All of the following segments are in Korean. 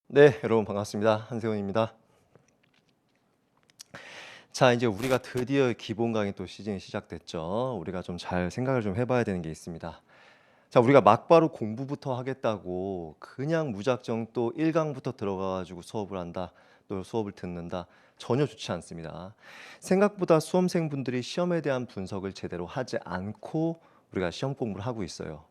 네, 여러분 반갑습니다. 한세훈입니다. 자, 이제 우리가 드디어 기본 강의 또 시즌이 시작됐죠. 우리가 좀 잘 생각을 좀 해봐야 되는 게 있습니다. 자, 우리가 막바로 공부부터 하겠다고 그냥 무작정 또 1강부터 들어가가지고 수업을 한다, 또 수업을 듣는다. 전혀 좋지 않습니다. 생각보다 수험생분들이 시험에 대한 분석을 제대로 하지 않고 우리가 시험 공부를 하고 있어요.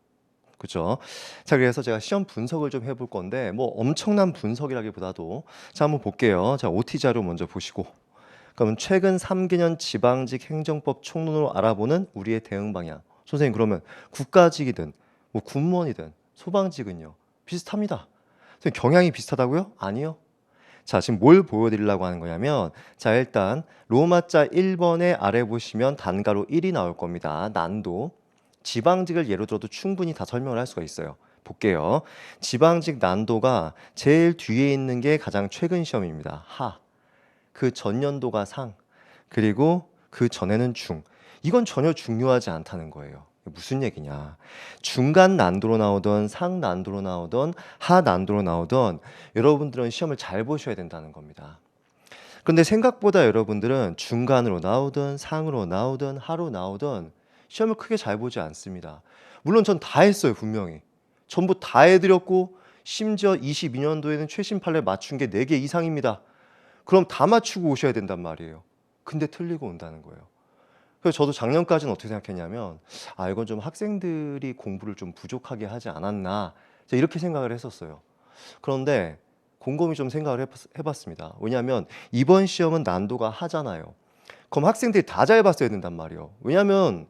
그죠? 자, 그래서 제가 시험 분석을 좀 해볼 건데, 뭐 엄청난 분석이라기보다도, 자, 한번 볼게요. 자, OT 자료 먼저 보시고, 그러면 최근 3개년 지방직 행정법 총론으로 알아보는 우리의 대응 방향. 선생님, 그러면 국가직이든, 뭐 군무원이든, 소방직은요, 비슷합니다. 선생님, 경향이 비슷하다고요? 아니요. 자, 지금 뭘 보여드리려고 하는 거냐면, 자, 일단, 로마자 1번에 아래 보시면 단가로 1이 나올 겁니다. 난도. 지방직을 예로 들어도 충분히 다 설명을 할 수가 있어요. 볼게요. 지방직 난도가 제일 뒤에 있는 게 가장 최근 시험입니다. 하. 그 전년도가 상. 그리고 그 전에는 중. 이건 전혀 중요하지 않다는 거예요. 무슨 얘기냐. 중간 난도로 나오던 상 난도로 나오던 하 난도로 나오던 여러분들은 시험을 잘 보셔야 된다는 겁니다. 그런데 생각보다 여러분들은 중간으로 나오든 상으로 나오든 하로 나오든 시험을 크게 잘 보지 않습니다. 물론 전 다 했어요, 분명히. 전부 다 해드렸고 심지어 22년도에는 최신 판례 맞춘 게 4개 이상입니다. 그럼 다 맞추고 오셔야 된단 말이에요. 근데 틀리고 온다는 거예요. 그래서 저도 작년까지는 어떻게 생각했냐면 이건 좀 학생들이 공부를 좀 부족하게 하지 않았나 이렇게 생각을 했었어요. 그런데 곰곰이 좀 생각을 해봤습니다. 왜냐하면 이번 시험은 난도가 하잖아요. 그럼 학생들이 다 잘 봤어야 된단 말이에요. 왜냐하면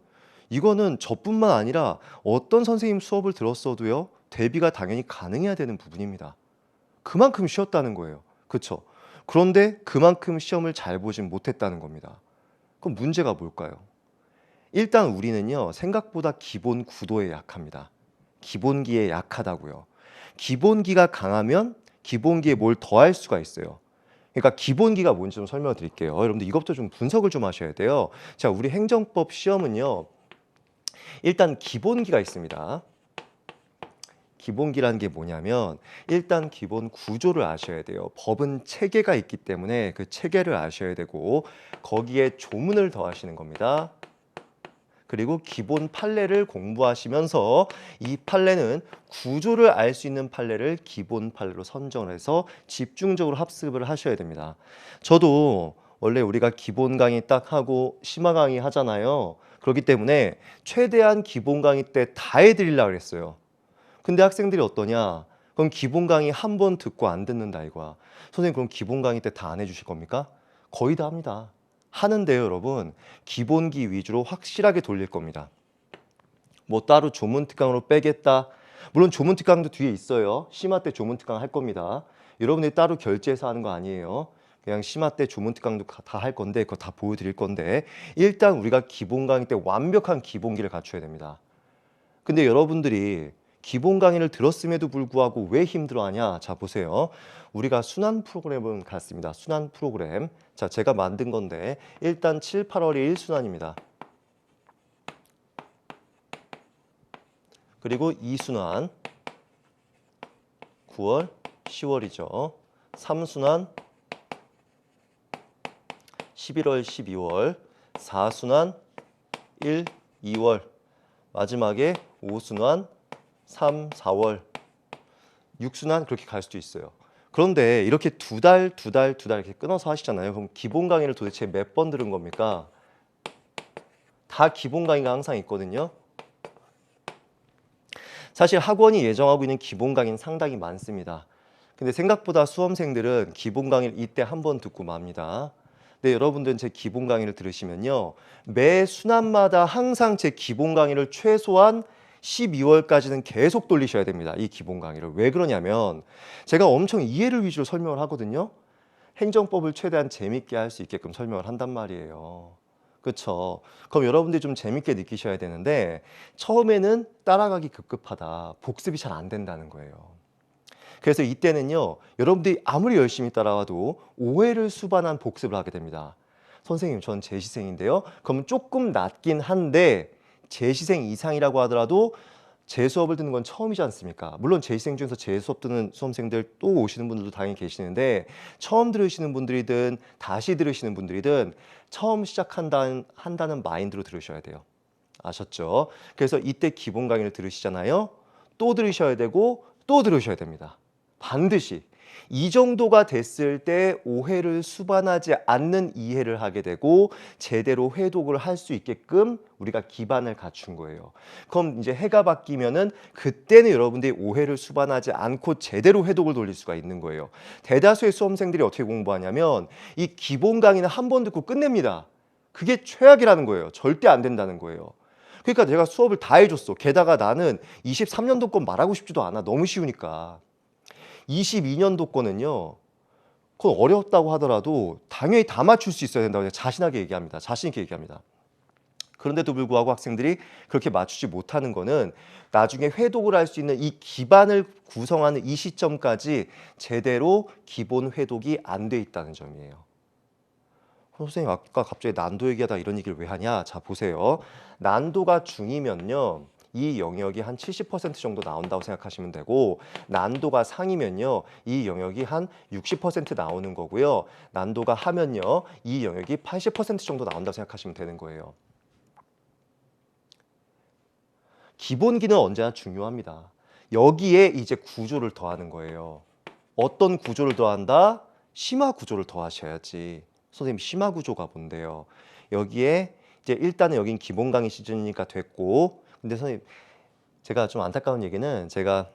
이거는 저뿐만 아니라 어떤 선생님 수업을 들었어도요, 대비가 당연히 가능해야 되는 부분입니다. 그만큼 쉬웠다는 거예요. 그렇죠? 그런데 그만큼 시험을 잘 보진 못했다는 겁니다. 그럼 문제가 뭘까요? 일단 우리는요, 생각보다 기본 구도에 약합니다. 기본기에 약하다고요. 기본기가 강하면 기본기에 뭘 더할 수가 있어요. 그러니까 기본기가 뭔지 좀 설명을 드릴게요. 여러분들 이것부터 좀 분석을 좀 하셔야 돼요. 자, 우리 행정법 시험은요, 일단 기본기가 있습니다. 기본기라는 게 뭐냐면 일단 기본 구조를 아셔야 돼요. 법은 체계가 있기 때문에 그 체계를 아셔야 되고 거기에 조문을 더하시는 겁니다. 그리고 기본 판례를 공부하시면서 이 판례는 구조를 알 수 있는 판례를 기본 판례로 선정을 해서 집중적으로 학습을 하셔야 됩니다. 저도 원래 우리가 기본 강의 딱 하고 심화 강의 하잖아요. 그렇기 때문에 최대한 기본 강의 때 다 해드리려고 그랬어요. 근데 학생들이 어떠냐? 그럼 기본 강의 한 번 듣고 안 듣는다 이거야. 선생님 그럼 기본 강의 때 다 안 해주실 겁니까? 거의 다 합니다. 하는데요, 여러분. 기본기 위주로 확실하게 돌릴 겁니다. 뭐 따로 조문특강으로 빼겠다. 물론 조문특강도 뒤에 있어요. 심화 때 조문특강 할 겁니다. 여러분들이 따로 결제해서 하는 거 아니에요. 그냥 심화 때 조문특강도 다 할 건데 그거 다 보여드릴 건데 일단 우리가 기본 강의 때 완벽한 기본기를 갖춰야 됩니다. 근데 여러분들이 기본 강의를 들었음에도 불구하고 왜 힘들어하냐? 자, 보세요. 우리가 순환 프로그램을 갔습니다. 순환 프로그램. 자, 제가 만든 건데 일단 7, 8월이 1순환입니다. 그리고 2순환 9월, 10월이죠. 3순환 11월, 12월 4순환 1, 2월 마지막에 5순환 3, 4월 6순환 그렇게 갈 수도 있어요. 그런데 이렇게 두 달 이렇게 끊어서 하시잖아요. 그럼 기본 강의를 도대체 몇 번 들은 겁니까? 다 기본 강의가 항상 있거든요. 사실 학원이 예정하고 있는 기본 강의는 상당히 많습니다. 근데 생각보다 수험생들은 기본 강의를 이때 한 번 듣고 맙니다. 근데 여러분들은 제 기본 강의를 들으시면요. 매 순환마다 항상 제 기본 강의를 최소한 12월까지는 계속 돌리셔야 됩니다. 이 기본 강의를. 왜 그러냐면 제가 엄청 이해를 위주로 설명을 하거든요. 행정법을 최대한 재밌게 할 수 있게끔 설명을 한단 말이에요. 그렇죠? 그럼 여러분들이 좀 재밌게 느끼셔야 되는데 처음에는 따라가기 급급하다. 복습이 잘 안 된다는 거예요. 그래서 이때는요. 여러분들이 아무리 열심히 따라와도 오해를 수반한 복습을 하게 됩니다. 선생님, 전 재시생인데요. 그러면 조금 낮긴 한데 재시생 이상이라고 하더라도 제 수업을 듣는 건 처음이지 않습니까? 물론 제 학생 중에서 제 수업 듣는 수험생들 또 오시는 분들도 당연히 계시는데 처음 들으시는 분들이든 다시 들으시는 분들이든 처음 한다는 마인드로 들으셔야 돼요. 아셨죠? 그래서 이때 기본 강의를 들으시잖아요. 또 들으셔야 되고 또 들으셔야 됩니다. 반드시. 이 정도가 됐을 때 오해를 수반하지 않는 이해를 하게 되고 제대로 회독을 할 수 있게끔 우리가 기반을 갖춘 거예요. 그럼 이제 해가 바뀌면은 그때는 여러분들이 오해를 수반하지 않고 제대로 회독을 돌릴 수가 있는 거예요. 대다수의 수험생들이 어떻게 공부하냐면 이 기본 강의는 한 번 듣고 끝냅니다. 그게 최악이라는 거예요. 절대 안 된다는 거예요. 그러니까 내가 수업을 다 해줬어. 게다가 나는 23년도 건 말하고 싶지도 않아. 너무 쉬우니까. 22년도 거는요. 그건 어렵다고 하더라도 당연히 다 맞출 수 있어야 된다고 자신하게 얘기합니다. 자신 있게 얘기합니다. 그런데도 불구하고 학생들이 그렇게 맞추지 못하는 거는 나중에 회독을 할 수 있는 이 기반을 구성하는 이 시점까지 제대로 기본 회독이 안 돼 있다는 점이에요. 선생님 아까 갑자기 난도 얘기하다 이런 얘기를 왜 하냐? 자 보세요. 난도가 중이면요. 이 영역이 한 70% 정도 나온다고 생각하시면 되고 난도가 상이면요. 이 영역이 한 60% 나오는 거고요. 난도가 하면요. 이 영역이 80% 정도 나온다고 생각하시면 되는 거예요. 기본기는 언제나 중요합니다. 여기에 이제 구조를 더하는 거예요. 어떤 구조를 더한다? 심화 구조를 더하셔야지. 선생님 심화 구조가 뭔데요? 여기에 이제 일단은 여긴 기본 강의 시즌이니까 됐고 근데 선생님 제가 좀 안타까운 얘기는 제가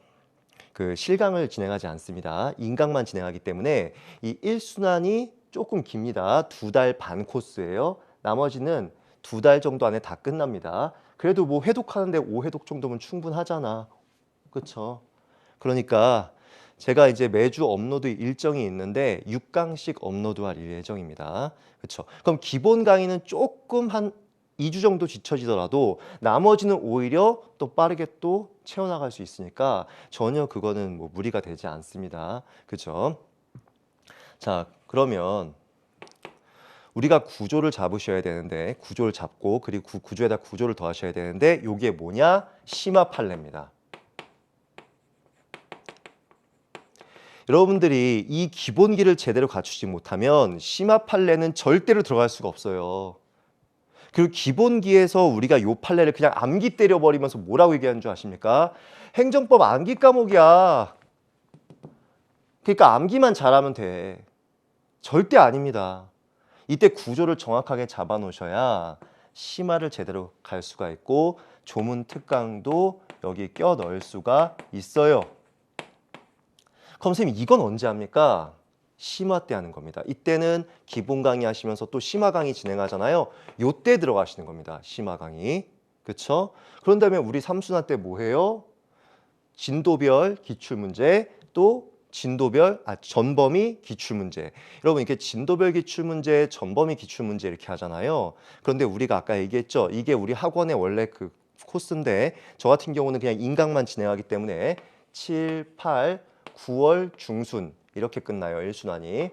그 실강을 진행하지 않습니다. 인강만 진행하기 때문에 이 1순환이 조금 깁니다. 2달 반 코스예요. 나머지는 2달 정도 안에 다 끝납니다. 그래도 뭐 회독하는데 5회독 정도면 충분하잖아. 그렇죠? 그러니까 제가 이제 매주 업로드 일정이 있는데 6강씩 업로드할 예정입니다. 그렇죠? 그럼 기본 강의는 조금 한 2주 정도 지쳐지더라도 나머지는 오히려 또 빠르게 또 채워나갈 수 있으니까 전혀 그거는 뭐 무리가 되지 않습니다. 그렇죠? 자, 그러면 우리가 구조를 잡으셔야 되는데 구조를 잡고 그리고 구조에다 구조를 더하셔야 되는데 이게 뭐냐? 심화 판례입니다. 여러분들이 이 기본기를 제대로 갖추지 못하면 심화 판례는 절대로 들어갈 수가 없어요. 그리고 기본기에서 우리가 요 판례를 그냥 암기 때려버리면서 뭐라고 얘기하는 줄 아십니까? 행정법 암기 과목이야. 그러니까 암기만 잘하면 돼. 절대 아닙니다. 이때 구조를 정확하게 잡아 놓으셔야 심화를 제대로 갈 수가 있고 조문 특강도 여기 껴 넣을 수가 있어요. 그럼 선생님 이건 언제 합니까? 심화 때 하는 겁니다. 이때는 기본 강의 하시면서 또 심화 강의 진행하잖아요. 요때 들어가시는 겁니다. 심화 강의. 그렇죠? 그런 다음에 우리 3순환 때 뭐 해요? 진도별 기출문제 또 전범위 기출문제. 여러분 이렇게 진도별 기출문제, 전범위 기출문제 이렇게 하잖아요. 그런데 우리가 아까 얘기했죠. 이게 우리 학원의 원래 그 코스인데 저 같은 경우는 그냥 인강만 진행하기 때문에 7, 8, 9월 중순 이렇게 끝나요. 1순환이.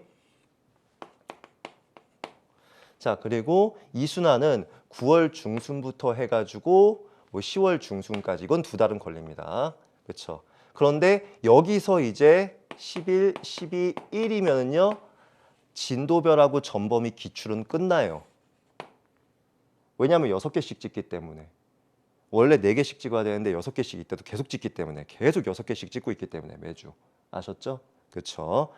자, 그리고 2순환은 9월 중순부터 해가지고 뭐 10월 중순까지 이건 2달은 걸립니다. 그렇죠? 그런데 여기서 이제 11, 12, 1이면은요 진도별하고 전범위 기출은 끝나요. 왜냐하면 6개씩 찍기 때문에. 원래 4개씩 찍어야 되는데 6개씩 이때도 계속 찍기 때문에 계속 6개씩 찍고 있기 때문에 매주. 아셨죠? 그렇죠?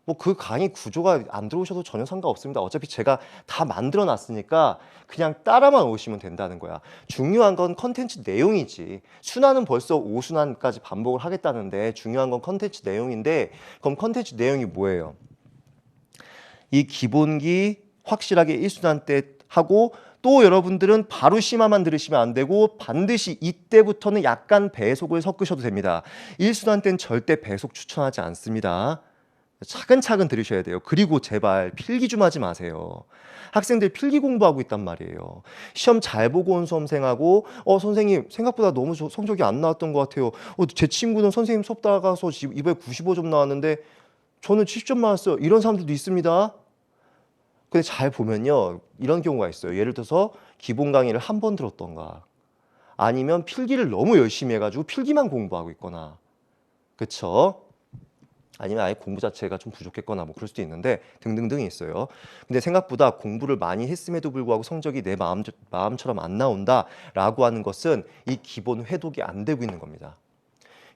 뭐 그 강의 구조가 안 들어오셔도 전혀 상관없습니다. 어차피 제가 다 만들어 놨으니까 그냥 따라만 오시면 된다는 거야. 중요한 건 컨텐츠 내용이지. 순환은 벌써 5순환까지 반복을 하겠다는데 중요한 건 컨텐츠 내용인데 그럼 컨텐츠 내용이 뭐예요? 이 기본기 확실하게 1순환 때 하고 또 여러분들은 바로 심화만 들으시면 안 되고 반드시 이때부터는 약간 배속을 섞으셔도 됩니다. 1순환 때는 절대 배속 추천하지 않습니다. 차근차근 들으셔야 돼요. 그리고 제발 필기 좀 하지 마세요. 학생들 필기 공부하고 있단 말이에요. 시험 잘 보고 온 수험생하고 선생님 생각보다 너무 성적이 안 나왔던 것 같아요. 제 친구는 선생님 수업 따라가서 이번에 95점 나왔는데 저는 70점 나왔어요. 이런 사람들도 있습니다. 근데 잘 보면요. 이런 경우가 있어요. 예를 들어서 기본 강의를 한 번 들었던가 아니면 필기를 너무 열심히 해가지고 필기만 공부하고 있거나, 그쵸? 아니면 아예 공부 자체가 좀 부족했거나 뭐 그럴 수도 있는데 등등등이 있어요. 근데 생각보다 공부를 많이 했음에도 불구하고 성적이 내 마음처럼 안 나온다라고 하는 것은 이 기본 회독이 안 되고 있는 겁니다.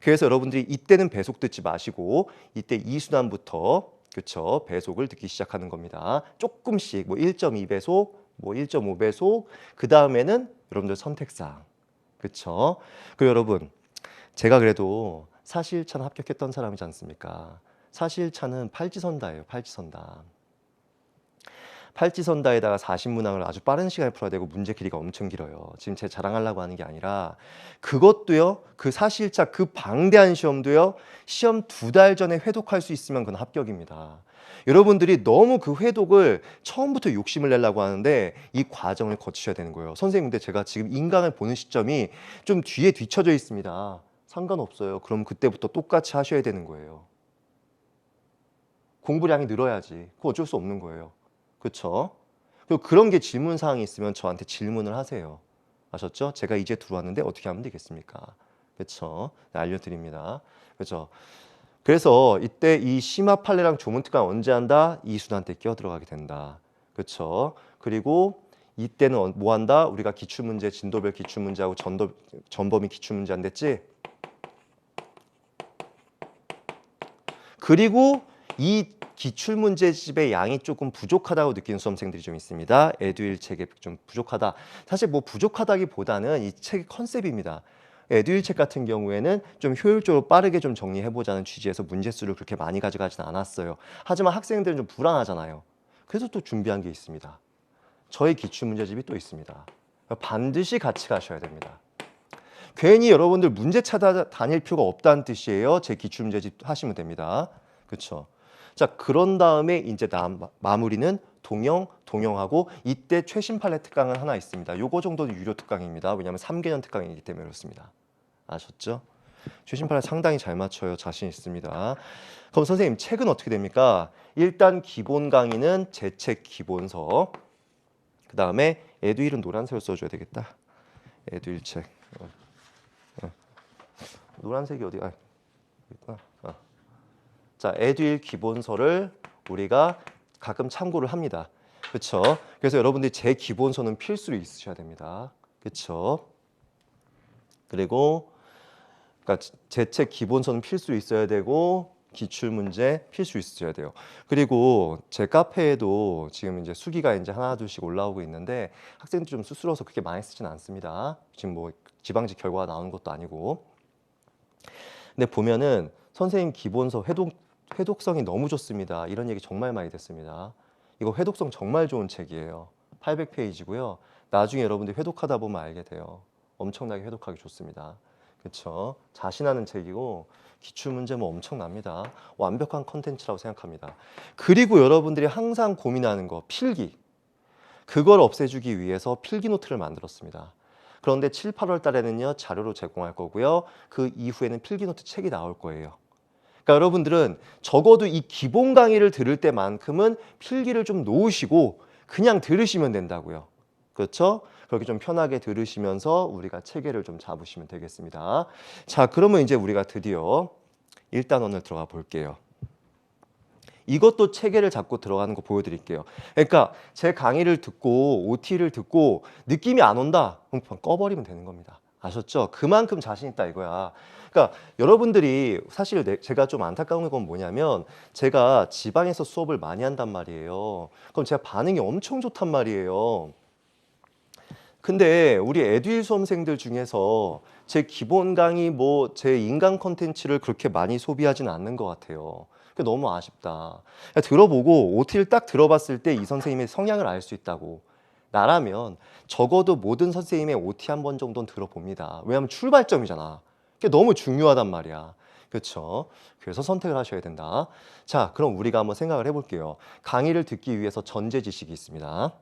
그래서 여러분들이 이때는 배속 듣지 마시고 이때 2순환부터 그쵸 배속을 듣기 시작하는 겁니다. 조금씩 뭐 1.2배속, 뭐 1.5배속, 그 다음에는 여러분들 선택사항, 그쵸? 그리고 여러분 제가 그래도 사실차는 합격했던 사람이지 않습니까? 사실차는 팔지선다예요. 팔지선다. 팔지선다에다가 40문항을 아주 빠른 시간에 풀어야 되고 문제 길이가 엄청 길어요. 지금 제 자랑하려고 하는 게 아니라 그것도요. 그 사실차 그 방대한 시험도요. 시험 2달 전에 회독할 수 있으면 그건 합격입니다. 여러분들이 너무 그 회독을 처음부터 욕심을 내려고 하는데 이 과정을 거치셔야 되는 거예요. 선생님 근데 제가 지금 인강을 보는 시점이 좀 뒤에 뒤쳐져 있습니다. 상관없어요. 그럼 그때부터 똑같이 하셔야 되는 거예요. 공부량이 늘어야지. 그거 어쩔 수 없는 거예요. 그렇죠? 그리고 그런 게 질문 사항이 있으면 저한테 질문을 하세요. 아셨죠? 제가 이제 들어왔는데 어떻게 하면 되겠습니까? 그렇죠? 네, 알려드립니다. 그렇죠? 그래서 이때 이 심화 판례랑 조문 특강 언제 한다? 이순환 때 끼어 들어가게 된다. 그렇죠? 그리고 이때는 뭐 한다? 우리가 기출문제, 진도별 기출문제하고 전범위 기출문제 안 됐지? 그리고 이 기출문제집의 양이 조금 부족하다고 느끼는 수험생들이 좀 있습니다. 에듀윌 책이 좀 부족하다. 사실 뭐 부족하다기보다는 이 책의 컨셉입니다. 에듀윌 책 같은 경우에는 좀 효율적으로 빠르게 좀 정리해보자는 취지에서 문제수를 그렇게 많이 가져가진 않았어요. 하지만 학생들은 좀 불안하잖아요. 그래서 또 준비한 게 있습니다. 저의 기출문제집이 또 있습니다. 반드시 같이 가셔야 됩니다. 괜히 여러분들 문제 찾아다닐 필요가 없다는 뜻이에요. 제 기출문제집 하시면 됩니다. 그렇죠? 자, 그런 다음에 이제 마무리는 동영하고 이때 최신 판례 특강은 하나 있습니다. 요거 정도는 유료 특강입니다. 왜냐하면 3개년 특강이기 때문에 그렇습니다. 아셨죠? 최신 판례 상당히 잘 맞춰요. 자신 있습니다. 그럼 선생님 책은 어떻게 됩니까? 일단 기본 강의는 제 책 기본서, 그 다음에 에듀윌은 노란색으로 써줘야 되겠다. 에듀윌 책. 노란색이 어디가? 자, 에듀윌 기본서를 우리가 가끔 참고를 합니다. 그렇죠? 그래서 여러분들이 제 기본서는 필수로 있으셔야 됩니다. 그렇죠? 그리고 그러니까 제 책 기본서는 필수로 있어야 되고 기출문제 필수 있어야 돼요. 그리고 제 카페에도 지금 이제 수기가 이제 하나 둘씩 올라오고 있는데 학생들이 좀 수스러워서 그렇게 많이 쓰진 않습니다. 지금 뭐 지방직 결과가 나오는 것도 아니고. 근데 보면은 선생님 기본서 회독성이 너무 좋습니다. 이런 얘기 정말 많이 듣습니다. 이거 회독성 정말 좋은 책이에요. 800페이지고요. 나중에 여러분들 회독하다 보면 알게 돼요. 엄청나게 회독하기 좋습니다. 그렇죠? 자신하는 책이고 기출문제 뭐 엄청납니다. 완벽한 컨텐츠라고 생각합니다. 그리고 여러분들이 항상 고민하는 거 필기. 그걸 없애주기 위해서 필기 노트를 만들었습니다. 그런데 7, 8월 달에는요. 자료로 제공할 거고요. 그 이후에는 필기 노트 책이 나올 거예요. 그러니까 여러분들은 적어도 이 기본 강의를 들을 때만큼은 필기를 좀 놓으시고 그냥 들으시면 된다고요. 그렇죠? 그렇게 좀 편하게 들으시면서 우리가 체계를 좀 잡으시면 되겠습니다. 자, 그러면 이제 우리가 드디어 1단원을 들어가 볼게요. 이것도 체계를 잡고 들어가는 거 보여드릴게요. 그러니까 제 강의를 듣고 OT를 듣고 느낌이 안 온다? 그럼 꺼버리면 되는 겁니다. 아셨죠? 그만큼 자신 있다 이거야. 그러니까 여러분들이 사실 제가 좀 안타까운 건 뭐냐면 제가 지방에서 수업을 많이 한단 말이에요. 그럼 제가 반응이 엄청 좋단 말이에요. 근데 우리 에듀윌 수험생들 중에서 제 기본 강의 뭐 제 인강 콘텐츠를 그렇게 많이 소비하진 않는 것 같아요. 그게 너무 아쉽다. 들어보고 OT를 딱 들어봤을 때 이 선생님의 성향을 알 수 있다고. 나라면 적어도 모든 선생님의 OT 한 번 정도는 들어봅니다. 왜냐하면 출발점이잖아. 그게 너무 중요하단 말이야. 그렇죠? 그래서 선택을 하셔야 된다. 자, 그럼 우리가 한번 생각을 해볼게요. 강의를 듣기 위해서 전제 지식이 있습니다.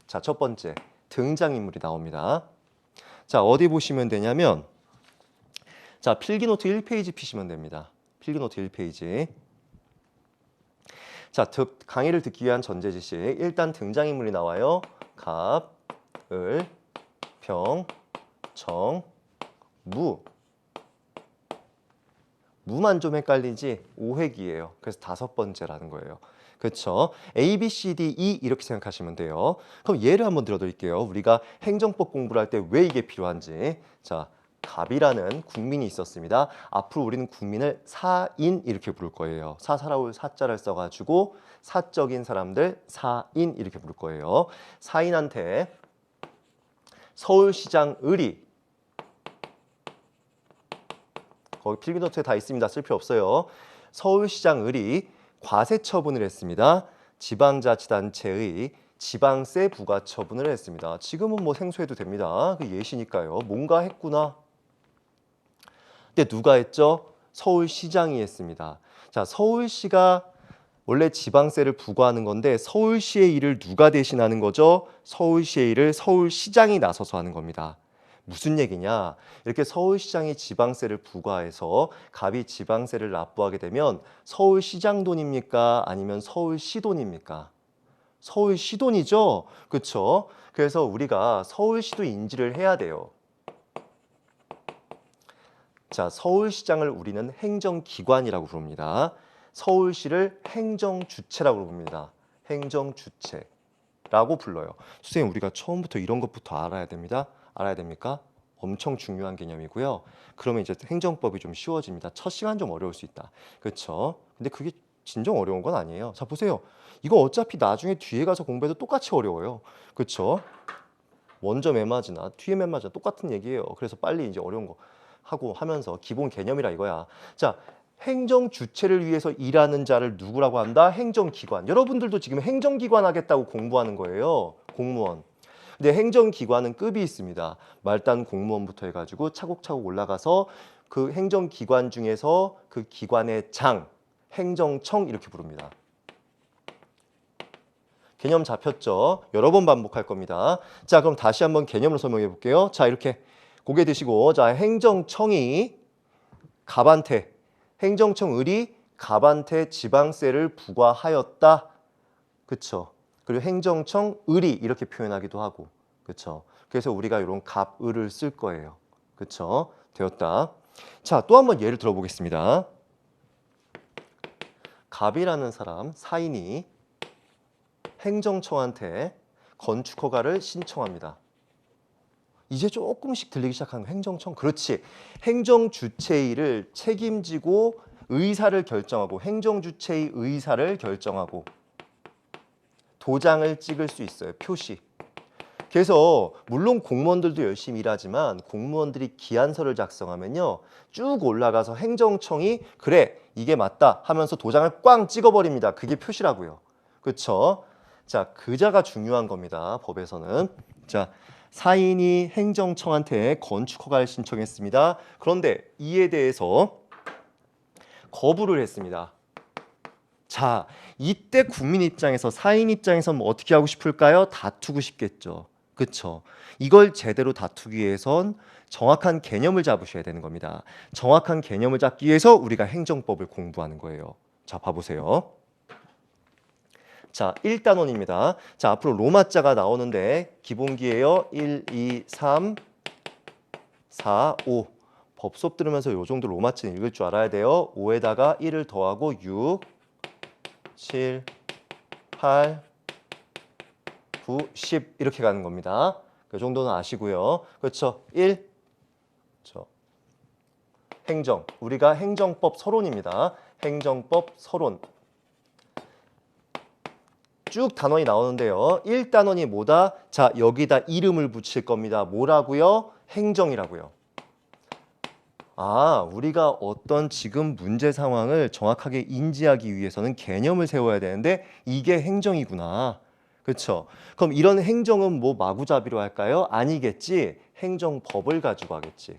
자, 첫 번째. 등장인물이 나옵니다. 자, 어디 보시면 되냐면 자, 필기노트 1페이지 피시면 됩니다. 필기노트 1페이지. 자, 강의를 듣기 위한 전제지식. 일단 등장인물이 나와요. 갑, 을, 병, 정, 무. 무만 좀 헷갈리지 오획이에요. 그래서 5번째라는 거예요. 그렇죠? A, B, C, D, E 이렇게 생각하시면 돼요. 그럼 예를 한번 들어드릴게요. 우리가 행정법 공부를 할 때 왜 이게 필요한지. 자, 갑이라는 국민이 있었습니다. 앞으로 우리는 국민을 사인 이렇게 부를 거예요. 사사라울 사자를 써가지고 사적인 사람들 사인 이렇게 부를 거예요. 사인한테 서울시장 을이 거기 필기노트에 다 있습니다. 쓸 필요 없어요. 서울시장 을이 과세 처분을 했습니다. 지방자치단체의 지방세 부과 처분을 했습니다. 지금은 뭐 생소해도 됩니다. 그 예시니까요. 뭔가 했구나. 근데 누가 했죠? 서울시장이 했습니다. 자, 서울시가 원래 지방세를 부과하는 건데 서울시의 일을 누가 대신하는 거죠? 서울시의 일을 서울시장이 나서서 하는 겁니다. 무슨 얘기냐? 이렇게 서울시장이 지방세를 부과해서 갑이 지방세를 납부하게 되면 서울시장 돈입니까? 아니면 서울시 돈입니까? 서울시 돈이죠? 그렇죠? 그래서 우리가 서울시도 인지를 해야 돼요. 자, 서울시장을 우리는 행정기관이라고 부릅니다. 서울시를 행정주체라고 부릅니다. 행정주체라고 불러요. 선생님, 우리가 처음부터 이런 것부터 알아야 됩니다. 알아야 됩니까? 엄청 중요한 개념이고요. 그러면 이제 행정법이 좀 쉬워집니다. 첫 시간 좀 어려울 수 있다. 그렇죠? 근데 그게 진정 어려운 건 아니에요. 자, 보세요. 이거 어차피 나중에 뒤에 가서 공부해도 똑같이 어려워요. 그렇죠? 먼저 매맞으나 뒤에 매맞으나 똑같은 얘기예요. 그래서 빨리 이제 어려운 거 하고 하면서 기본 개념이라 이거야. 자, 행정 주체를 위해서 일하는 자를 누구라고 한다? 행정기관. 여러분들도 지금 행정기관 하겠다고 공부하는 거예요. 공무원. 근데 행정기관은 급이 있습니다. 말단 공무원부터 해가지고 차곡차곡 올라가서 그 행정기관 중에서 그 기관의 장, 행정청 이렇게 부릅니다. 개념 잡혔죠? 여러 번 반복할 겁니다. 자, 그럼 다시 한번 개념을 설명해 볼게요. 자, 이렇게 고개 드시고, 자, 행정청이 갑한테, 행정청 을이 갑한테 지방세를 부과하였다. 그쵸? 그리고 행정청 을이 이렇게 표현하기도 하고, 그쵸? 그래서 우리가 이런 갑, 을을 쓸 거예요. 그쵸? 되었다. 자, 또 한번 예를 들어보겠습니다. 갑이라는 사람, 사인이 행정청한테 건축허가를 신청합니다. 이제 조금씩 들리기 시작하는 행정청. 그렇지. 행정주체의 일을 책임지고 의사를 결정하고 행정주체의 의사를 결정하고 도장을 찍을 수 있어요. 표시. 그래서 물론 공무원들도 열심히 일하지만 공무원들이 기한서를 작성하면요. 쭉 올라가서 행정청이 그래 이게 맞다 하면서 도장을 꽝 찍어버립니다. 그게 표시라고요. 그렇죠? 자, 그자가 중요한 겁니다. 법에서는. 자, 사인이 행정청한테 건축허가를 신청했습니다. 그런데 이에 대해서 거부를 했습니다. 자, 이때 국민 입장에서 사인 입장에서 뭐 어떻게 하고 싶을까요? 다투고 싶겠죠. 그렇죠? 이걸 제대로 다투기 위해선 정확한 개념을 잡으셔야 되는 겁니다. 정확한 개념을 잡기 위해서 우리가 행정법을 공부하는 거예요. 자, 봐보세요. 자, 1단원입니다. 자, 앞으로 로마자가 나오는데 기본기예요. 1, 2, 3, 4, 5. 법 수업 들으면서 요 정도 로마자는 읽을 줄 알아야 돼요. 5에다가 1을 더하고 6, 7, 8, 9, 10 이렇게 가는 겁니다. 그 정도는 아시고요. 그렇죠? 1. 그렇죠. 행정. 우리가 행정법 서론입니다. 행정법 서론. 쭉 단원이 나오는데요. 1단원이 뭐다? 자, 여기다 이름을 붙일 겁니다. 뭐라고요? 행정이라고요. 아, 우리가 어떤 지금 문제 상황을 정확하게 인지하기 위해서는 개념을 세워야 되는데 이게 행정이구나. 그렇죠? 그럼 이런 행정은 뭐 마구잡이로 할까요? 아니겠지. 행정법을 가지고 하겠지.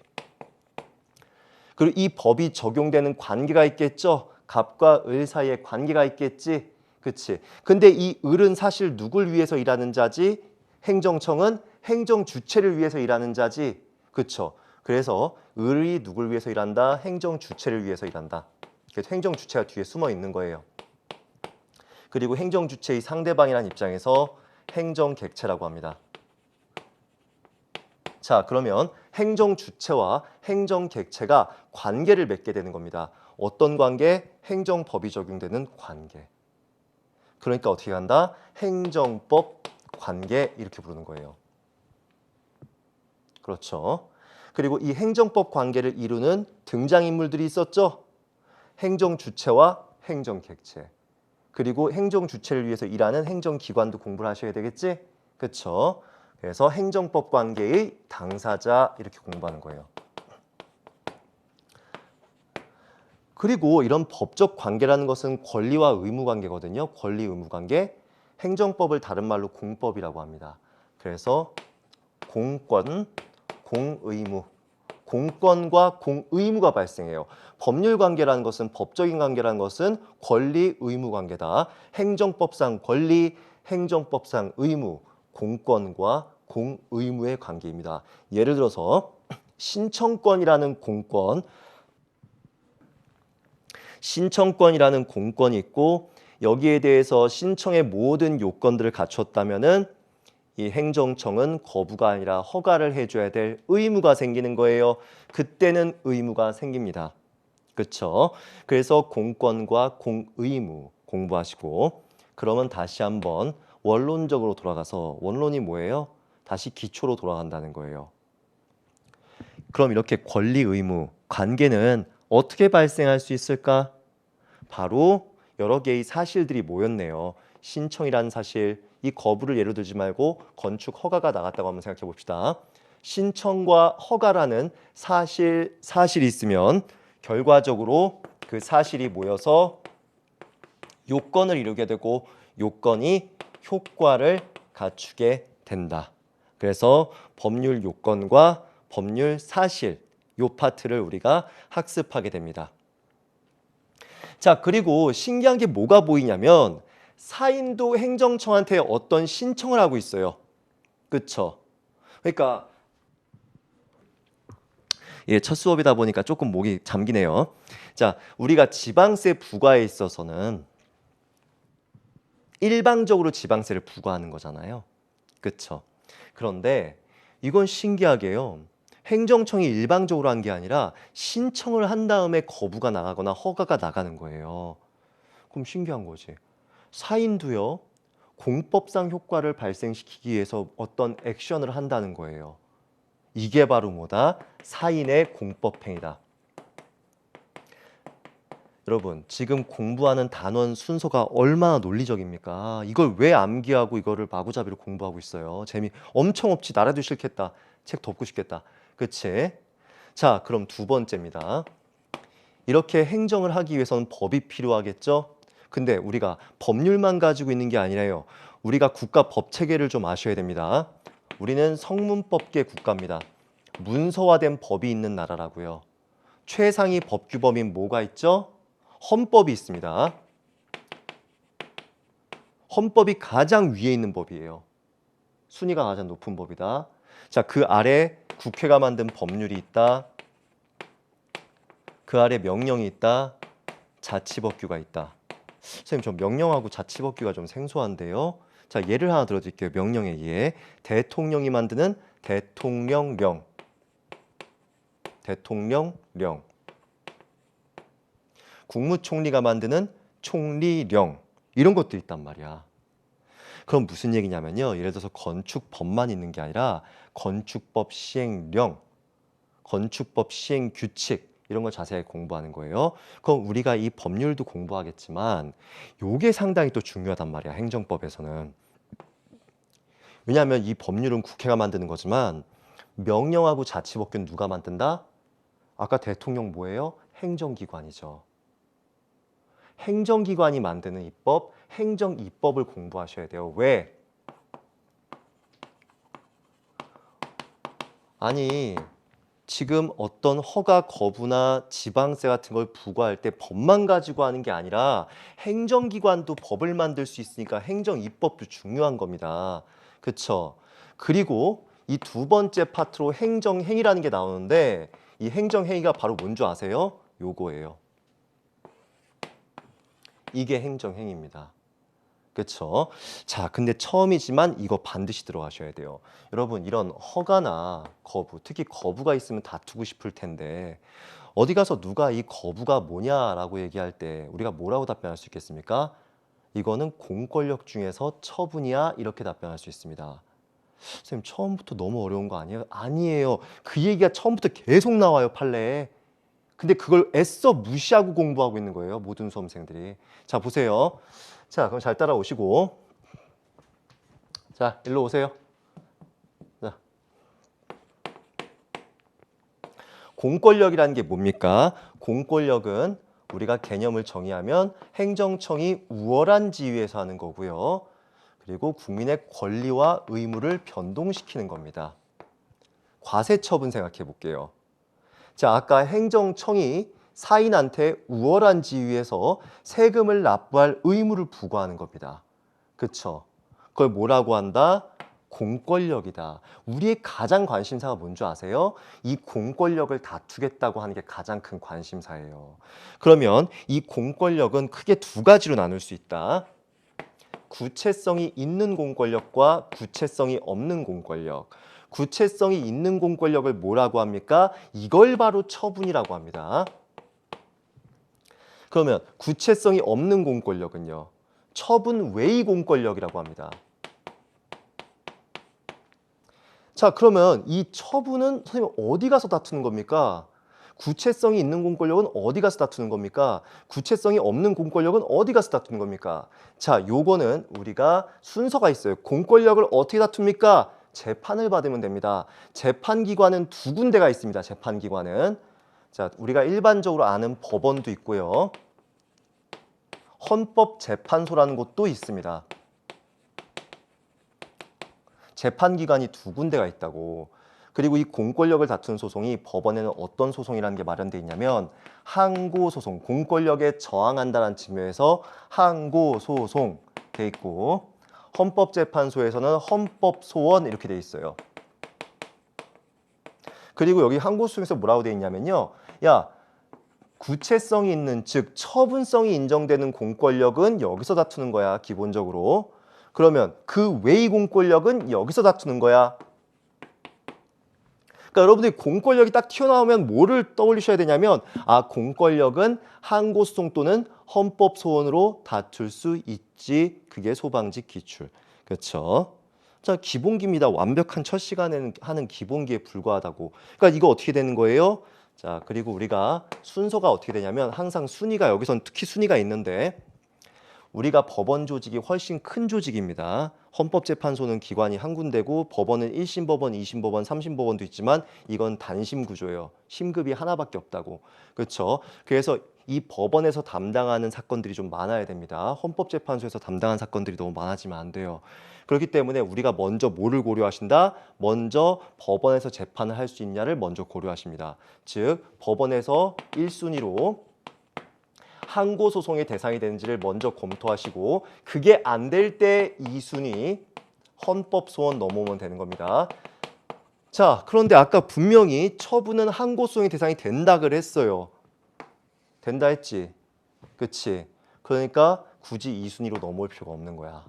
그리고 이 법이 적용되는 관계가 있겠죠. 갑과 을 사이에 관계가 있겠지. 그치? 근데 이 을은 사실 누굴 위해서 일하는 자지? 행정청은 행정 주체를 위해서 일하는 자지. 그쵸? 그래서 을이 누굴 위해서 일한다? 행정 주체를 위해서 일한다. 그래서 행정 주체가 뒤에 숨어 있는 거예요. 그리고 행정 주체의 상대방이라는 입장에서 행정 객체라고 합니다. 자, 그러면 행정 주체와 행정 객체가 관계를 맺게 되는 겁니다. 어떤 관계? 행정법이 적용되는 관계. 그러니까 어떻게 한다? 행정법 관계 이렇게 부르는 거예요. 그렇죠. 그리고 이 행정법 관계를 이루는 등장인물들이 있었죠. 행정 주체와 행정 객체. 그리고 행정 주체를 위해서 일하는 행정기관도 공부를 하셔야 되겠지? 그렇죠. 그래서 행정법 관계의 당사자 이렇게 공부하는 거예요. 그리고 이런 법적 관계라는 것은 권리와 의무 관계거든요. 권리 의무 관계. 행정법을 다른 말로 공법이라고 합니다. 그래서 공권, 공의무. 공권과 공의무가 발생해요. 법률 관계라는 것은 법적인 관계라는 것은 권리 의무 관계다. 행정법상 권리, 행정법상 의무, 공권과 공의무의 관계입니다. 예를 들어서 신청권이라는 공권이 있고 여기에 대해서 신청의 모든 요건들을 갖췄다면은 이 행정청은 거부가 아니라 허가를 해줘야 될 의무가 생기는 거예요. 그때는 의무가 생깁니다. 그렇죠? 그래서 공권과 공의무 공부하시고 그러면 다시 한번 원론적으로 돌아가서 원론이 뭐예요? 다시 기초로 돌아간다는 거예요. 그럼 이렇게 권리 의무 관계는 어떻게 발생할 수 있을까? 바로 여러 개의 사실들이 모였네요. 신청이라는 사실, 이 거부를 예로 들지 말고 건축 허가가 나갔다고 한번 생각해 봅시다. 신청과 허가라는 사실이 있으면 결과적으로 그 사실이 모여서 요건을 이루게 되고 요건이 효과를 갖추게 된다. 그래서 법률 요건과 법률 사실 요 파트를 우리가 학습하게 됩니다. 자, 그리고 신기한 게 뭐가 보이냐면 사인도 행정청한테 어떤 신청을 하고 있어요. 그렇죠? 그러니까 예, 첫 수업이다 보니까 조금 목이 잠기네요. 자, 우리가 지방세 부과에 있어서는 일방적으로 지방세를 부과하는 거잖아요. 그렇죠? 그런데 이건 신기하게요. 행정청이 일방적으로 한 게 아니라 신청을 한 다음에 거부가 나가거나 허가가 나가는 거예요. 그럼 신기한 거지. 사인도요. 공법상 효과를 발생시키기 위해서 어떤 액션을 한다는 거예요. 이게 바로 뭐다? 사인의 공법행위다. 여러분, 지금 공부하는 단원 순서가 얼마나 논리적입니까? 이걸 왜 암기하고 이거를 마구잡이로 공부하고 있어요? 재미 엄청 없지. 나라도 싫겠다. 책 덮고 싶겠다. 그치? 자, 그럼 두 번째입니다. 이렇게 행정을 하기 위해서는 법이 필요하겠죠? 근데 우리가 법률만 가지고 있는 게 아니라요. 우리가 국가 법 체계를 좀 아셔야 됩니다. 우리는 성문법계 국가입니다. 문서화된 법이 있는 나라라고요. 최상위 법규범인 뭐가 있죠? 헌법이 있습니다. 헌법이 가장 위에 있는 법이에요. 순위가 가장 높은 법이다. 자, 그 아래 국회가 만든 법률이 있다. 그 아래 명령이 있다. 자치법규가 있다. 선생님, 저 명령하고 자치법규가 좀 생소한데요. 자, 예를 하나 들어드릴게요. 명령의 예. 대통령이 만드는 대통령령. 대통령령. 국무총리가 만드는 총리령. 이런 것도 있단 말이야. 그럼 무슨 얘기냐면요. 예를 들어서 건축법만 있는 게 아니라 건축법 시행령, 건축법 시행 규칙 이런 걸 자세히 공부하는 거예요. 그럼 우리가 이 법률도 공부하겠지만 요게 상당히 또 중요하단 말이야. 행정법에서는. 왜냐하면 이 법률은 국회가 만드는 거지만 명령하고 자치법규는 누가 만든다? 아까 대통령 뭐예요? 행정기관이죠. 행정기관이 만드는 입법, 행정입법을 공부하셔야 돼요. 왜? 아니, 지금 어떤 허가 거부나 지방세 같은 걸 부과할 때 법만 가지고 하는 게 아니라 행정기관도 법을 만들 수 있으니까 행정입법도 중요한 겁니다. 그쵸? 그리고 이 두 번째 파트로 행정행위라는 게 나오는데 이 행정행위가 바로 뭔지 아세요? 요거예요. 이게 행정행위입니다. 그쵸? 자, 근데 처음이지만 이거 반드시 들어가셔야 돼요. 여러분, 이런 허가나 거부, 특히 거부가 있으면 다투고 싶을 텐데 어디 가서 누가 이 거부가 뭐냐라고 얘기할 때 우리가 뭐라고 답변할 수 있겠습니까? 이거는 공권력 중에서 처분이야 이렇게 답변할 수 있습니다. 선생님 처음부터 너무 어려운 거 아니에요? 아니에요. 그 얘기가 처음부터 계속 나와요 판례에. 근데 그걸 애써 무시하고 공부하고 있는 거예요 모든 수험생들이. 자 보세요. 자 그럼 잘 따라오시고 자 일로 오세요. 자, 공권력이라는 게 뭡니까? 공권력은 우리가 개념을 정의하면 행정청이 우월한 지위에서 하는 거고요. 그리고 국민의 권리와 의무를 변동시키는 겁니다. 과세처분 생각해 볼게요. 자, 아까 행정청이 사인한테 우월한 지위에서 세금을 납부할 의무를 부과하는 겁니다. 그쵸? 그걸 뭐라고 한다? 공권력이다. 우리의 가장 관심사가 뭔지 아세요? 이 공권력을 다투겠다고 하는 게 가장 큰 관심사예요. 그러면 이 공권력은 크게 두 가지로 나눌 수 있다. 구체성이 있는 공권력과 구체성이 없는 공권력. 구체성이 있는 공권력을 뭐라고 합니까? 이걸 바로 처분이라고 합니다. 그러면 구체성이 없는 공권력은요. 처분 외의 공권력이라고 합니다. 자, 그러면 이 처분은 선생님 어디 가서 다투는 겁니까? 구체성이 있는 공권력은 어디 가서 다투는 겁니까? 구체성이 없는 공권력은 어디 가서 다투는 겁니까? 자, 요거는 우리가 순서가 있어요. 공권력을 어떻게 다툽니까? 재판을 받으면 됩니다. 재판기관은 두 군데가 있습니다. 재판기관은. 자, 우리가 일반적으로 아는 법원도 있고요. 헌법재판소라는 곳도 있습니다. 재판기관이 두 군데가 있다고. 그리고 이 공권력을 다투는 소송이 법원에는 어떤 소송이라는 게 마련되어 있냐면 항고소송, 공권력에 저항한다는 측면에서 항고소송 돼 있고 헌법재판소에서는 헌법소원 이렇게 돼 있어요. 그리고 여기 항고소송에서 뭐라고 돼 있냐면요. 야, 구체성이 있는 즉 처분성이 인정되는 공권력은 여기서 다투는 거야 기본적으로. 그러면 그 외의 공권력은 여기서 다투는 거야. 그러니까 여러분들이 공권력이 딱 튀어나오면 뭐를 떠올리셔야 되냐면 아 공권력은 항고소송 또는 헌법소원으로 다툴 수 있지. 그게 소방직 기출. 그렇죠? 자 기본기입니다. 완벽한 첫 시간에는 하는 기본기에 불과하다고. 그러니까 이거 어떻게 되는 거예요? 자 그리고 우리가 순서가 어떻게 되냐면 항상 순위가 여기선 특히 순위가 있는데 우리가 법원 조직이 훨씬 큰 조직입니다. 헌법재판소는 기관이 한 군데고 법원은 1심 법원, 2심 법원, 3심 법원도 있지만 이건 단심 구조예요. 심급이 하나밖에 없다고. 그렇죠? 그래서 이 법원에서 담당하는 사건들이 좀 많아야 됩니다. 헌법재판소에서 담당한 사건들이 너무 많아지면 안 돼요. 그렇기 때문에 우리가 먼저 뭐를 고려하신다? 먼저 법원에서 재판을 할 수 있냐를 먼저 고려하십니다. 즉 법원에서 1순위로 항고소송의 대상이 되는지를 먼저 검토하시고 그게 안 될 때 2순위 헌법소원 넘어오면 되는 겁니다. 자, 그런데 아까 분명히 처분은 항고소송의 대상이 된다 그랬어요. 된다 했지? 그치? 그러니까 굳이 2순위로 넘어올 필요가 없는 거야.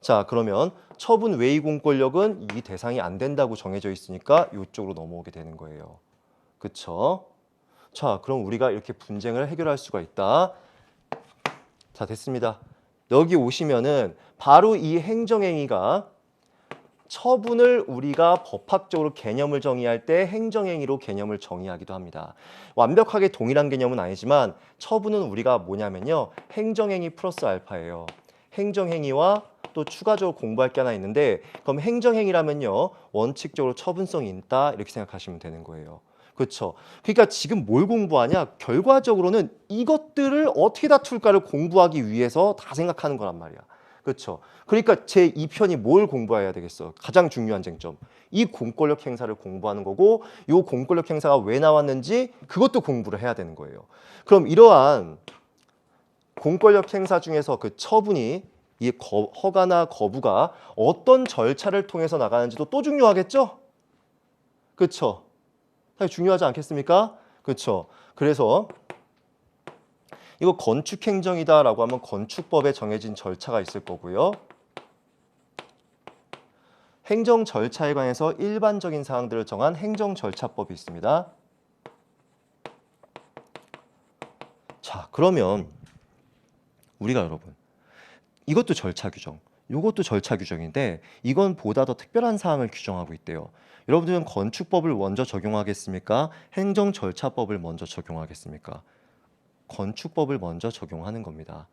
자, 그러면 처분 외의 공권력은 이 대상이 안 된다고 정해져 있으니까 이쪽으로 넘어오게 되는 거예요. 그쵸? 자, 그럼 우리가 이렇게 분쟁을 해결할 수가 있다. 자, 됐습니다. 여기 오시면은 바로 이 행정행위가 처분을 우리가 법학적으로 개념을 정의할 때 행정행위로 개념을 정의하기도 합니다. 완벽하게 동일한 개념은 아니지만 처분은 우리가 뭐냐면요. 행정행위 플러스 알파예요. 행정행위와 또 추가적으로 공부할 게 하나 있는데 그럼 행정행위라면요. 원칙적으로 처분성이 있다 이렇게 생각하시면 되는 거예요. 그렇죠. 그러니까 지금 뭘 공부하냐? 결과적으로는 이것들을 어떻게 다툴까를 공부하기 위해서 다 생각하는 거란 말이야. 그렇죠. 그러니까 제 2편이 뭘 공부해야 되겠어? 가장 중요한 쟁점. 이 공권력 행사를 공부하는 거고 이 공권력 행사가 왜 나왔는지 그것도 공부를 해야 되는 거예요. 그럼 이러한 공권력 행사 중에서 그 처분이 이 허가나 거부가 어떤 절차를 통해서 나가는지도 또 중요하겠죠? 그렇죠. 사실 중요하지 않겠습니까? 그렇죠. 그래서 이거 건축행정이다라고 하면 건축법에 정해진 절차가 있을 거고요. 행정 절차에 관해서 일반적인 사항들을 정한 행정절차법이 있습니다. 자, 그러면 우리가 여러분 이것도 절차 규정, 이것도 절차 규정인데 이건 보다 더 특별한 사항을 규정하고 있대요. 여러분들은 건축법을 먼저 적용하겠습니까? 행정절차법을 먼저 적용하겠습니까? 건축법을 먼저 적용하는 겁니다.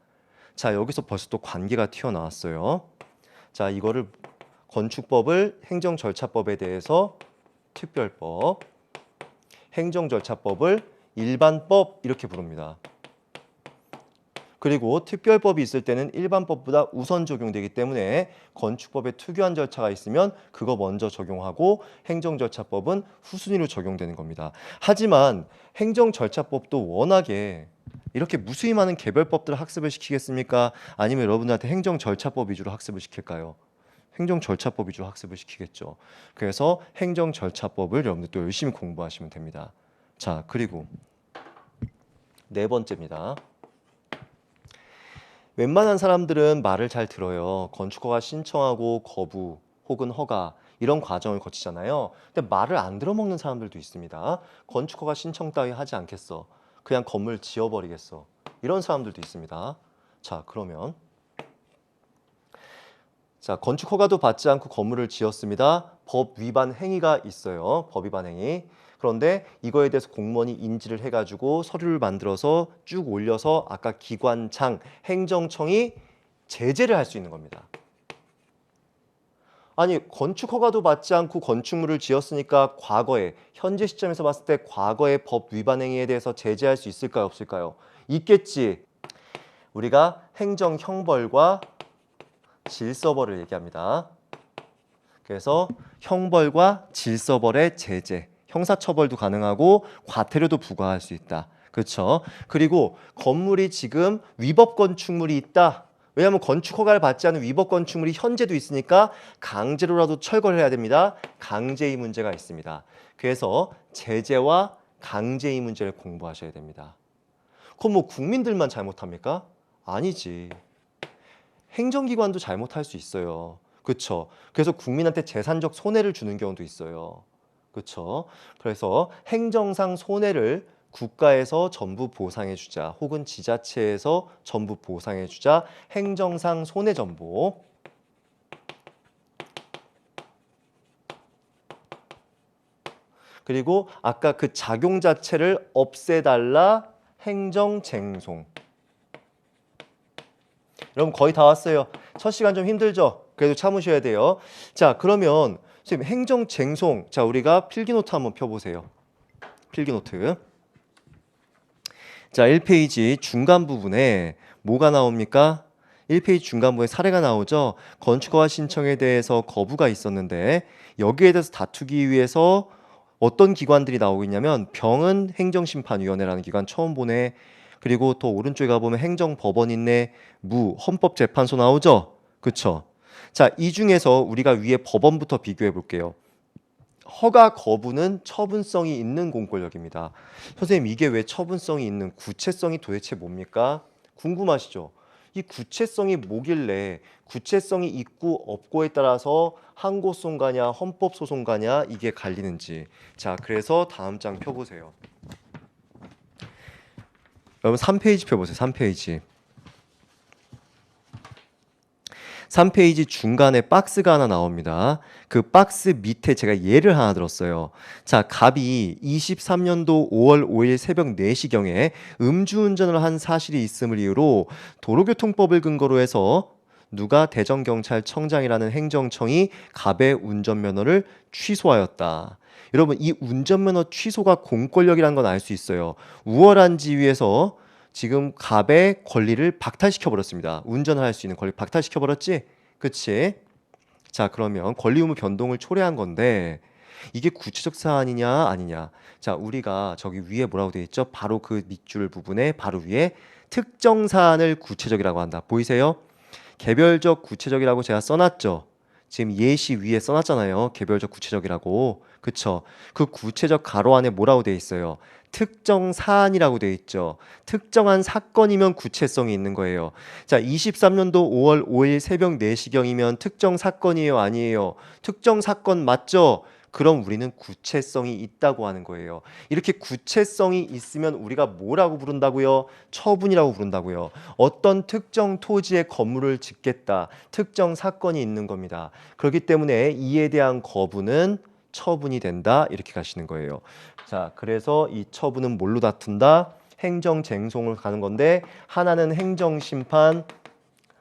자, 여기서 벌써 또 관계가 튀어나왔어요. 자, 이거를 건축법을 행정절차법에 대해서 특별법, 행정절차법을 일반법 이렇게 부릅니다. 그리고 특별법이 있을 때는 일반법보다 우선 적용되기 때문에 건축법에 특유한 절차가 있으면 그거 먼저 적용하고 행정절차법은 후순위로 적용되는 겁니다. 하지만 행정절차법도 워낙에 이렇게 무수히 많은 개별법들을 학습을 시키겠습니까? 아니면 여러분들한테 행정절차법 위주로 학습을 시킬까요? 행정절차법 위주로 학습을 시키겠죠. 그래서 행정절차법을 여러분들 또 열심히 공부하시면 됩니다. 자, 그리고 네 번째입니다. 웬만한 사람들은 말을 잘 들어요. 건축허가 신청하고 거부 혹은 허가 이런 과정을 거치잖아요. 근데 말을 안 들어먹는 사람들도 있습니다. 건축허가 신청 따위 하지 않겠어. 그냥 건물 지어버리겠어. 이런 사람들도 있습니다. 자, 그러면 자, 건축 허가도 받지 않고 건물을 지었습니다. 법 위반 행위가 있어요. 법 위반 행위. 그런데 이거에 대해서 공무원이 인지를 해가지고 서류를 만들어서 쭉 올려서 아까 기관장, 행정청이 제재를 할 수 있는 겁니다. 아니, 건축 허가도 받지 않고 건축물을 지었으니까 과거에, 현재 시점에서 봤을 때 과거의 법 위반 행위에 대해서 제재할 수 있을까요? 없을까요? 있겠지. 우리가 행정 형벌과 질서벌을 얘기합니다. 그래서 형벌과 질서벌의 제재, 형사처벌도 가능하고 과태료도 부과할 수 있다. 그렇죠? 그리고 건물이 지금 위법 건축물이 있다. 왜냐하면 건축 허가를 받지 않은 위법 건축물이 현재도 있으니까 강제로라도 철거를 해야 됩니다. 강제의 문제가 있습니다. 그래서 제재와 강제의 문제를 공부하셔야 됩니다. 그럼 뭐 국민들만 잘못합니까? 아니지. 행정기관도 잘못할 수 있어요. 그렇죠? 그래서 국민한테 재산적 손해를 주는 경우도 있어요. 그렇죠? 그래서 행정상 손해를 국가에서 전부 보상해 주자 혹은 지자체에서 전부 보상해 주자 행정상 손해전보. 그리고 아까 그 작용 자체를 없애달라 행정쟁송. 여러분 거의 다 왔어요. 첫 시간 좀 힘들죠? 그래도 참으셔야 돼요. 자, 그러면 선생님 행정쟁송. 자, 우리가 필기노트 한번 펴보세요. 필기노트. 자, 1페이지 중간 부분에 뭐가 나옵니까? 1페이지 중간 부분에 사례가 나오죠. 건축허가 신청에 대해서 거부가 있었는데 여기에 대해서 다투기 위해서 어떤 기관들이 나오고 있냐면 병은 행정심판위원회라는 기관 처음 보네. 그리고 또 오른쪽에 가보면 행정법원 있네. 헌법재판소 나오죠. 그쵸? 자, 이 중에서 우리가 위에 법원부터 비교해 볼게요. 허가 거부는 처분성이 있는 공권력입니다. 선생님, 이게 왜 처분성이 있는, 구체성이 도대체 뭡니까? 궁금하시죠? 이 구체성이 뭐길래 구체성이 있고 없고에 따라서 항고소송가냐 헌법소송가냐 이게 갈리는지. 자, 그래서 다음 장 펴보세요. 여러분 3페이지 펴보세요. 3페이지. 3페이지 중간에 박스가 하나 나옵니다. 그 박스 밑에 제가 예를 하나 들었어요. 자, 갑이 23년도 5월 5일 새벽 4시경에 음주운전을 한 사실이 있음을 이유로 도로교통법을 근거로 해서 누가 대전경찰청장이라는 행정청이 갑의 운전면허를 취소하였다. 여러분, 이 운전면허 취소가 공권력이라는 건 알 수 있어요. 우월한 지위에서 지금 갑의 권리를 박탈시켜 버렸습니다. 운전을 할 수 있는 권리 박탈시켜 버렸지? 그치? 자, 그러면 권리 의무 변동을 초래한 건데 이게 구체적 사안이냐 아니냐. 자, 우리가 저기 위에 뭐라고 되어 있죠? 바로 그 밑줄 부분에 바로 위에 특정 사안을 구체적이라고 한다. 보이세요? 개별적 구체적이라고 제가 써놨죠. 지금 예시 위에 써놨잖아요. 개별적 구체적이라고. 그쵸? 그 구체적 가로 안에 뭐라고 돼 있어요? 특정 사안이라고 돼 있죠. 특정한 사건이면 구체성이 있는 거예요. 자, 23년도 5월 5일 새벽 4시경이면 특정 사건이에요, 아니에요? 특정 사건 맞죠? 그럼 우리는 구체성이 있다고 하는 거예요. 이렇게 구체성이 있으면 우리가 뭐라고 부른다고요? 처분이라고 부른다고요. 어떤 특정 토지에 건물을 짓겠다. 특정 사건이 있는 겁니다. 그렇기 때문에 이에 대한 거부는 처분이 된다. 이렇게 가시는 거예요. 자, 그래서 이 처분은 뭘로 다툰다? 행정쟁송을 가는 건데 하나는 행정심판,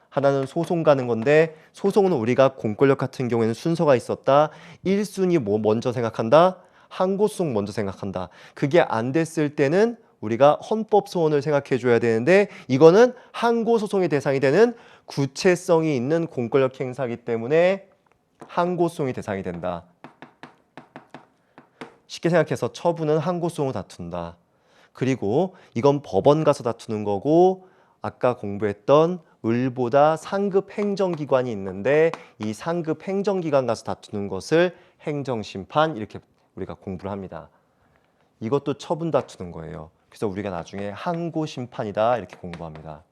하나는 소송 가는 건데 소송은 우리가 공권력 같은 경우에는 순서가 있었다. 1순위 뭐 먼저 생각한다? 항고소송 먼저 생각한다. 그게 안 됐을 때는 우리가 헌법 소원을 생각해 줘야 되는데 이거는 항고소송의 대상이 되는 구체성이 있는 공권력 행사이기 때문에 항고소송의 대상이 된다. 쉽게 생각해서 처분은 항고소송을 다툰다. 그리고 이건 법원 가서 다투는 거고 아까 공부했던 을보다 상급 행정기관이 있는데 이 상급 행정기관 가서 다투는 것을 행정심판 이렇게 우리가 공부를 합니다. 이것도 처분 다투는 거예요. 그래서 우리가 나중에 항고심판이다 이렇게 공부합니다.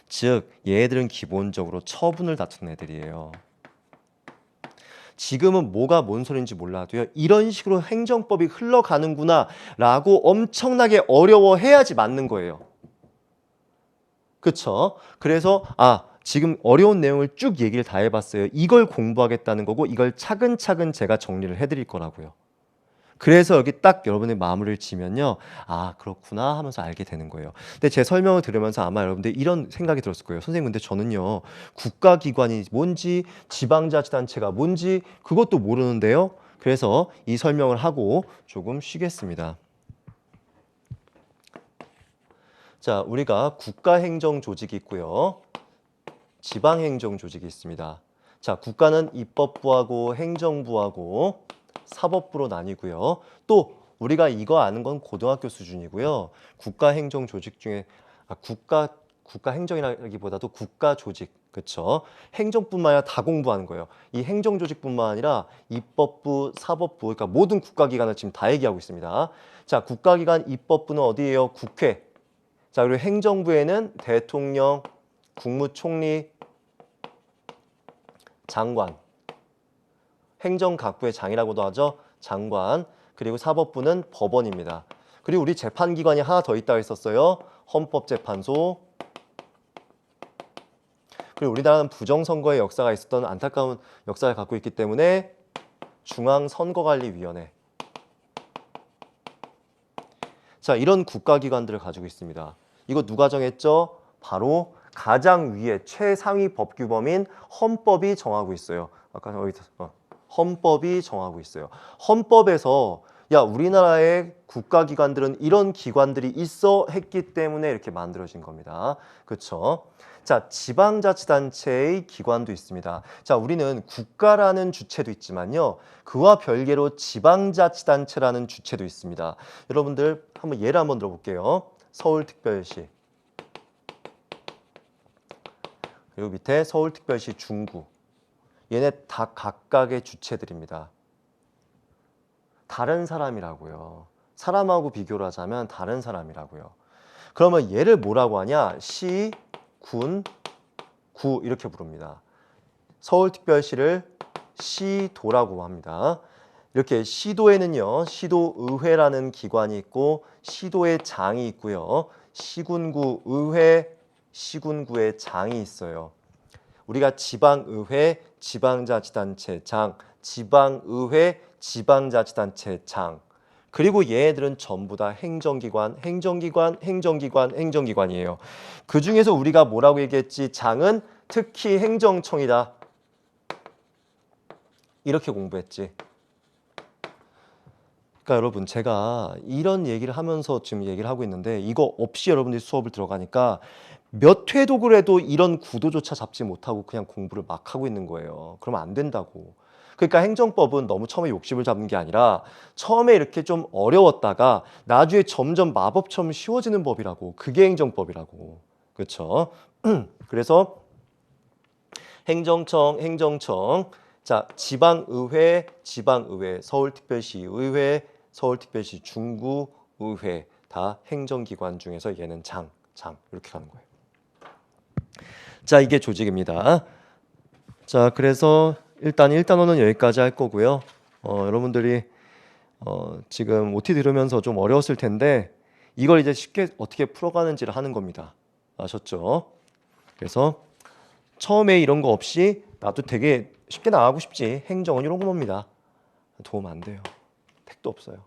즉 얘들은 기본적으로 처분을 다투는 애들이에요. 지금은 뭐가 뭔 소리인지 몰라도요. 이런 식으로 행정법이 흘러가는구나 라고 엄청나게 어려워해야지 맞는 거예요. 그쵸? 그래서 지금 어려운 내용을 쭉 얘기를 다 해봤어요. 이걸 공부하겠다는 거고 이걸 차근차근 제가 정리를 해드릴 거라고요. 그래서 여기 딱 여러분의 마무리를 지면요. 그렇구나 하면서 알게 되는 거예요. 근데 제 설명을 들으면서 아마 여러분들 이런 생각이 들었을 거예요. 선생님 근데 저는요. 국가기관이 뭔지 지방자치단체가 뭔지 그것도 모르는데요. 그래서 이 설명을 하고 조금 쉬겠습니다. 자, 우리가 국가행정조직이 있고요. 지방행정조직이 있습니다. 자, 국가는 입법부하고 행정부하고 사법부로 나뉘고요. 또 우리가 이거 아는 건 고등학교 수준이고요. 국가행정조직 중에 국가행정이라기보다도 국가조직, 그렇죠? 행정뿐만 아니라 다 공부하는 거예요. 이 행정조직뿐만 아니라 입법부, 사법부, 그러니까 모든 국가기관을 지금 다 얘기하고 있습니다. 자, 국가기관 입법부는 어디예요? 국회. 자, 그리고 행정부에는 대통령, 국무총리, 장관, 행정각부의 장이라고도 하죠. 장관, 그리고 사법부는 법원입니다. 그리고 우리 재판기관이 하나 더 있다고 했었어요. 헌법재판소. 그리고 우리나라는 부정선거의 역사가 있었던 안타까운 역사를 갖고 있기 때문에 중앙선거관리위원회. 자, 이런 국가기관들을 가지고 있습니다. 이거 누가 정했죠? 바로 가장 위에 최상위 법규범인 헌법이 정하고 있어요. 아까 여기 헌법이 정하고 있어요. 헌법에서 우리나라의 국가기관들은 이런 기관들이 있어 했기 때문에 이렇게 만들어진 겁니다. 그렇죠? 자, 지방자치단체의 기관도 있습니다. 자, 우리는 국가라는 주체도 있지만요. 그와 별개로 지방자치단체라는 주체도 있습니다. 여러분들 한번 예를 한번 들어볼게요. 서울특별시. 그리고 밑에 서울특별시 중구. 얘네 다 각각의 주체들입니다. 다른 사람이라고요. 사람하고 비교를 하자면 다른 사람이라고요. 그러면 얘를 뭐라고 하냐? 시, 군, 구 이렇게 부릅니다. 서울특별시를 시도라고 합니다. 이렇게 시도에는요. 시도의회라는 기관이 있고 시도의 장이 있고요. 시군구 의회, 시군구의 장이 있어요. 우리가 지방의회, 지방자치단체장, 지방의회, 지방자치단체장 그리고 얘네들은 전부 다 행정기관이에요. 그 중에서 우리가 뭐라고 얘기했지? 장은 특히 행정청이다. 이렇게 공부했지. 그러니까 여러분 제가 이런 얘기를 하면서 지금 얘기를 하고 있는데 이거 없이 여러분들이 수업을 들어가니까 몇 회도 그래도 이런 구도조차 잡지 못하고 그냥 공부를 막 하고 있는 거예요. 그러면 안 된다고. 그러니까 행정법은 너무 처음에 욕심을 잡는 게 아니라 처음에 이렇게 좀 어려웠다가 나중에 점점 마법처럼 쉬워지는 법이라고. 그게 행정법이라고. 그렇죠? 그래서 행정청. 자, 지방의회, 서울특별시의회, 서울특별시 중구의회 다 행정기관 중에서 얘는 장 이렇게 가는 거예요. 자, 이게 조직입니다. 자, 그래서 일단 1단원은 여기까지 할 거고요. 여러분들이 지금 OT 들으면서 좀 어려웠을 텐데 이걸 이제 쉽게 어떻게 풀어가는지를 하는 겁니다. 아셨죠? 그래서 처음에 이런 거 없이 나도 되게 쉽게 나가고 싶지. 행정은 이런 거 봅니다. 도움 안 돼요. 택도 없어요.